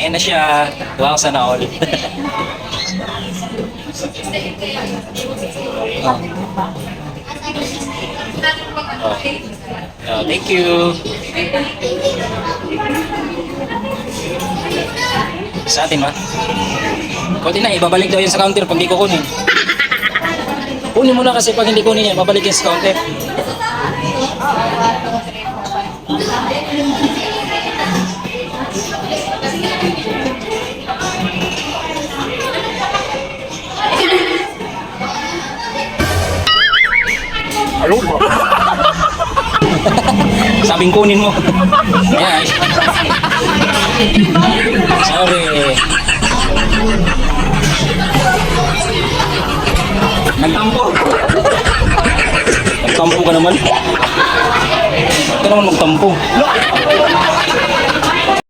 Ayan na siya. Wow, sana all. Thank you. Sa atin ba? Kunti na, ibabalik daw yun sa counter pag di ko kunin. Kunin mo na kasi pag hindi kunin yan, babalik yun sa counter. Ayun mo. Sabing kunin mo. Ayan. Sorry. Nagtampo. Nagtampo ka naman. Ito naman magtampo.